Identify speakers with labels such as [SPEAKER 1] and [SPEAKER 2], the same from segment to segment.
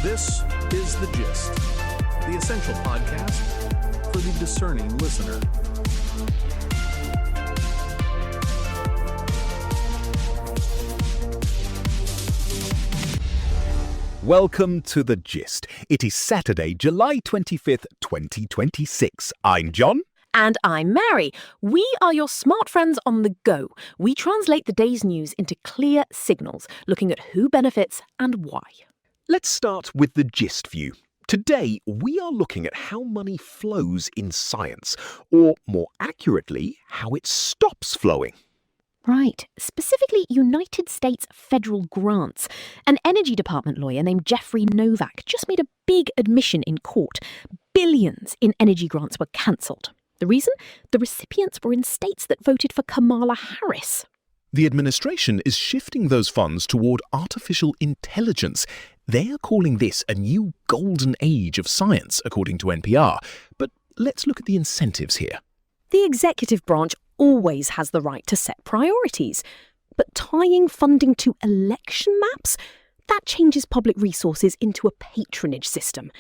[SPEAKER 1] This is The Gist, the essential podcast for the discerning listener.
[SPEAKER 2] Welcome to The Gist. It is Saturday, July 25th, 2026. I'm John.
[SPEAKER 3] And I'm Mary. We are your smart friends on the go. We translate the day's news into clear signals, looking at who benefits and why.
[SPEAKER 2] Let's start with the gist view. Today, we are looking at how money flows in science, or more accurately, how it stops flowing.
[SPEAKER 3] Right, specifically United States federal grants. An Energy Department lawyer named Jeffrey Novak just made a big admission in court. Billions in energy grants were cancelled. The reason? The recipients were in states that voted for Kamala Harris.
[SPEAKER 2] The administration is shifting those funds toward artificial intelligence. They are calling this a new golden age of science, according to NPR. But let's look at the incentives here.
[SPEAKER 3] The executive branch always has the right to set priorities. But tying funding to election maps? That changes public resources into a patronage system.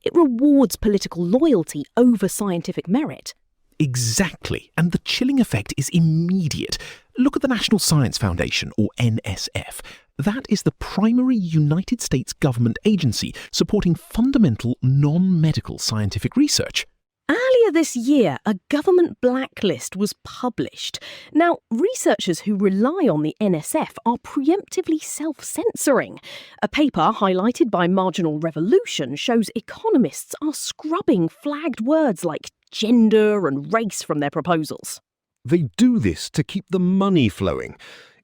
[SPEAKER 3] It rewards political loyalty over scientific merit.
[SPEAKER 2] Exactly, and the chilling effect is immediate. Look at the National Science Foundation, or NSF. That is the primary United States government agency supporting fundamental non-medical scientific research.
[SPEAKER 3] Earlier this year, a government blacklist was published. Now, researchers who rely on the NSF are preemptively self-censoring. A paper highlighted by Marginal Revolution shows economists are scrubbing flagged words like gender and race from their proposals.
[SPEAKER 4] They do this to keep the money flowing.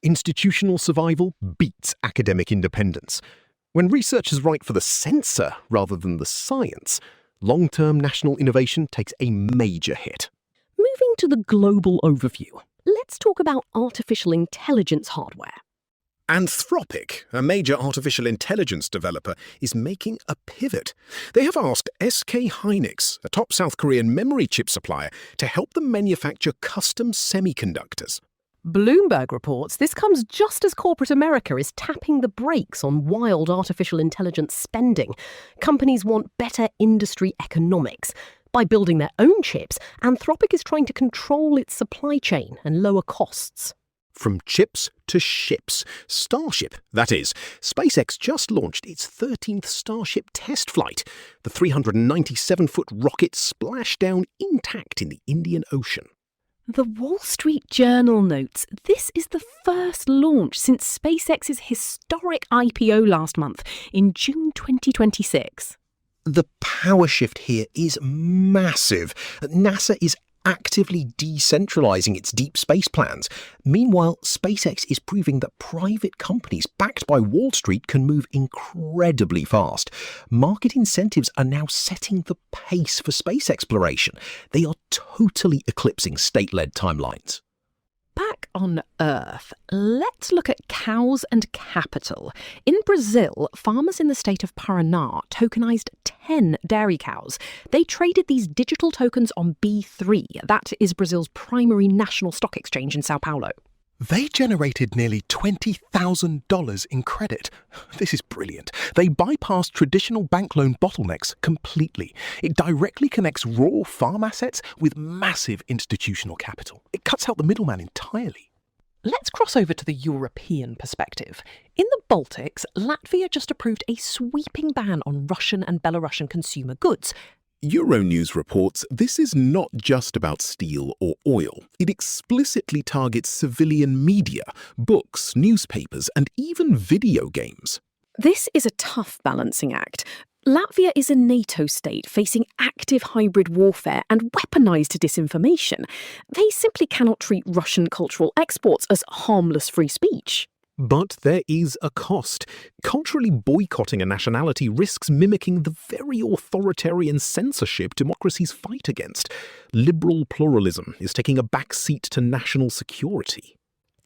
[SPEAKER 4] Institutional survival beats academic independence. When researchers write for the censor rather than the science, long-term national innovation takes a major hit.
[SPEAKER 3] Moving to the global overview, let's talk about artificial intelligence hardware.
[SPEAKER 4] Anthropic, a major artificial intelligence developer, is making a pivot. They have asked SK Hynix, a top South Korean memory chip supplier, to help them manufacture custom semiconductors.
[SPEAKER 3] Bloomberg reports this comes just as corporate America is tapping the brakes on wild artificial intelligence spending. Companies want better industry economics. By building their own chips, Anthropic is trying to control its supply chain and lower costs.
[SPEAKER 4] From chips to ships. Starship, that is. SpaceX just launched its 13th Starship test flight. The 397-foot rocket splashed down intact in the Indian Ocean.
[SPEAKER 3] The Wall Street Journal notes this is the first launch since SpaceX's historic IPO last month in June 2026.
[SPEAKER 4] The power shift here is massive. NASA is actively decentralizing its deep space plans. Meanwhile, SpaceX is proving that private companies backed by Wall Street can move incredibly fast. Market incentives are now setting the pace for space exploration. They are totally eclipsing state-led timelines.
[SPEAKER 3] Back on Earth, let's look at cows and capital. In Brazil, farmers in the state of Paraná tokenized 10 dairy cows. They traded these digital tokens on B3. That is Brazil's primary national stock exchange in Sao Paulo.
[SPEAKER 4] They generated nearly $20,000 in credit. This is brilliant. They bypassed traditional bank loan bottlenecks completely. It directly connects raw farm assets with massive institutional capital. It cuts out the middleman entirely.
[SPEAKER 3] Let's cross over to the European perspective. In the Baltics, Latvia just approved a sweeping ban on Russian and Belarusian consumer goods.
[SPEAKER 2] Euronews reports this is not just about steel or oil. It explicitly targets civilian media, books, newspapers, and even video games.
[SPEAKER 3] This is a tough balancing act. Latvia is a NATO state facing active hybrid warfare and weaponized disinformation. They simply cannot treat Russian cultural exports as harmless free speech.
[SPEAKER 4] But there is a cost. Culturally boycotting a nationality risks mimicking the very authoritarian censorship democracies fight against. Liberal pluralism is taking a backseat to national security.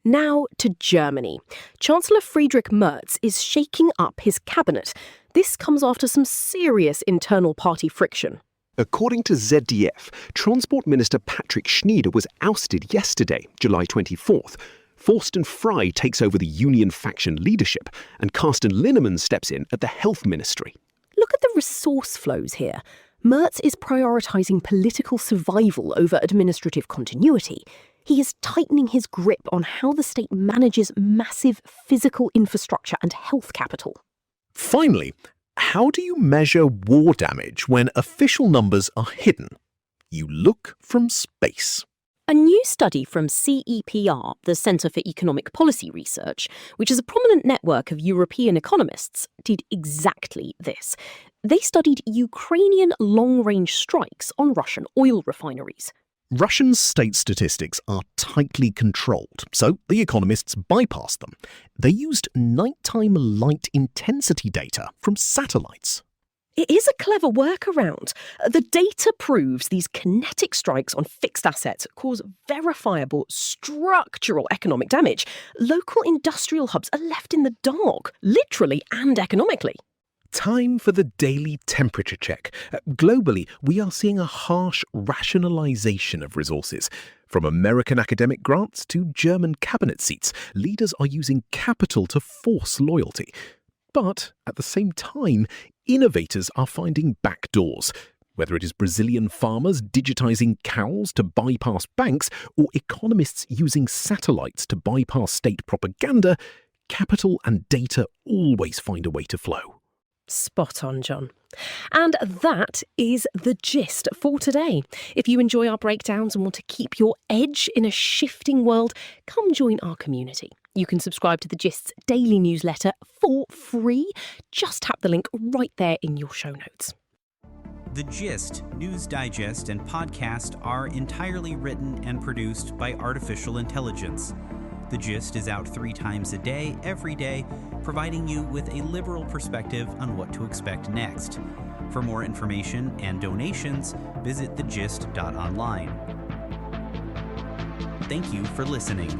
[SPEAKER 3] Now to Germany. Chancellor Friedrich Merz is shaking up his cabinet. This comes after some serious internal party friction.
[SPEAKER 5] According to ZDF, Transport Minister Patrick Schnieder was ousted yesterday, July 24th. Forsten Frey takes over the union faction leadership, and Carsten Linnemann steps in at the Health Ministry.
[SPEAKER 3] Look at the resource flows here. Merz is prioritising political survival over administrative continuity. He is tightening his grip on how the state manages massive physical infrastructure and health capital.
[SPEAKER 2] Finally, how do you measure war damage when official numbers are hidden? You look from space.
[SPEAKER 3] A new study from CEPR, the Centre for Economic Policy Research, which is a prominent network of European economists, did exactly this. They studied Ukrainian long-range strikes on Russian oil refineries.
[SPEAKER 2] Russian state statistics are tightly controlled, so the economists bypassed them. They used nighttime light intensity data from satellites.
[SPEAKER 3] It is a clever workaround. The data proves these kinetic strikes on fixed assets cause verifiable structural economic damage. Local industrial hubs are left in the dark, literally and economically.
[SPEAKER 2] Time for the daily temperature check. Globally, we are seeing a harsh rationalization of resources. From American academic grants to German cabinet seats, leaders are using capital to force loyalty. But at the same time, innovators are finding backdoors. Whether it is Brazilian farmers digitizing cows to bypass banks or economists using satellites to bypass state propaganda, capital and data always find a way to flow.
[SPEAKER 3] Spot on, John. And that is the gist for today. If you enjoy our breakdowns and want to keep your edge in a shifting world, come join our community. You can subscribe to the Gist's daily newsletter for free. Just tap the link right there in your show notes.
[SPEAKER 6] The Gist, News Digest, and podcast are entirely written and produced by artificial intelligence. The Gist is out 3 times a day, every day, providing you with a liberal perspective on what to expect next. For more information and donations, visit thegist.online. Thank you for listening.